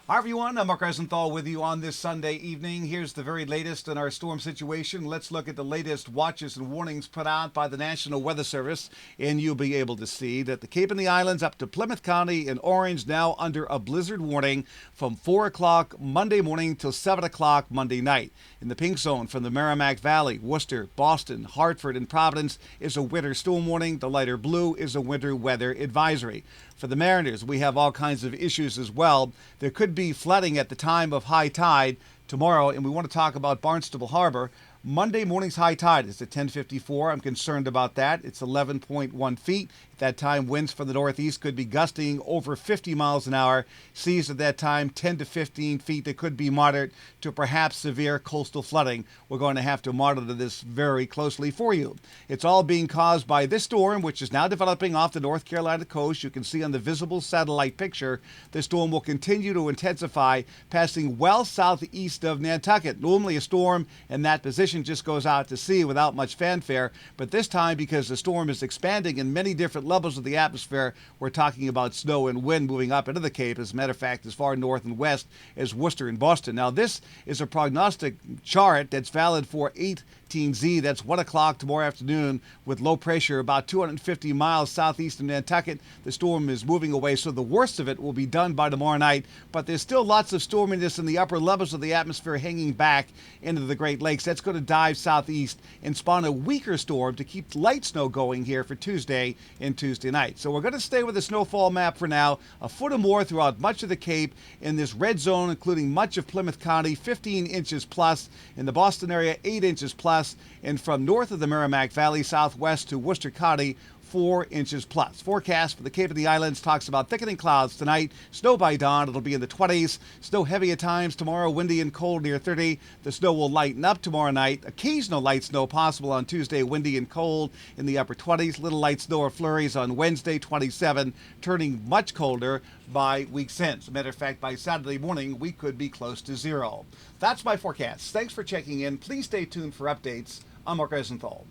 Hi everyone, I'm Mark Rosenthal with you on this Sunday evening. Here's the very latest in our storm situation. Let's look at the latest watches and warnings put out by the National Weather Service, and you'll be able to see that the Cape and the Islands up to Plymouth County in orange now under a blizzard warning from 4 o'clock Monday morning till 7 o'clock Monday night. In the pink zone from the Merrimack Valley, Worcester, Boston, Hartford, and Providence is a winter storm warning. The lighter blue is a winter weather advisory. For the mariners, we have all kinds of issues as well. There could be flooding at the time of high tide tomorrow, and we want to talk about Barnstable Harbor. Monday morning's high tide is at 10:54. I'm concerned about that. It's 11.1 feet. At that time, winds from the northeast could be gusting over 50 miles an hour. Seas at that time 10 to 15 feet. There could be moderate to perhaps severe coastal flooding. We're going to have to monitor this very closely for you. It's all being caused by this storm, which is now developing off the North Carolina coast. You can see on the visible satellite picture, this storm will continue to intensify, passing well southeast of Nantucket. Normally a storm in that position just goes out to sea without much fanfare, but this time, because the storm is expanding in many different levels of the atmosphere, we're talking about snow and wind moving up into the Cape. As a matter of fact, as far north and west as Worcester and Boston. Now, this is a prognostic chart that's valid for 18Z. That's 1 o'clock tomorrow afternoon with low pressure about 250 miles southeast of Nantucket. The storm is moving away, so the worst of it will be done by tomorrow night, but there's still lots of storminess in the upper levels of the atmosphere hanging back into the Great Lakes. That's going to dive southeast and spawn a weaker storm to keep light snow going here for Tuesday and Tuesday night. So we're going to stay with the snowfall map for now, a foot or more throughout much of the Cape. In this red zone, including much of Plymouth County, 15 inches plus. In the Boston area, 8 inches plus. And from north of the Merrimack Valley, southwest to Worcester County, 4 inches plus. Forecast for the Cape and the Islands talks about thickening clouds tonight. Snow by dawn. It'll be in the 20s. Snow heavy at times tomorrow. Windy and cold near 30. The snow will lighten up tomorrow night. Occasional light snow possible on Tuesday. Windy and cold in the upper 20s. Little light snow or flurries on Wednesday, 27. Turning much colder by week's end. As a matter of fact, by Saturday morning, we could be close to zero. That's my forecast. Thanks for checking in. Please stay tuned for updates. I'm Mark Rosenthal.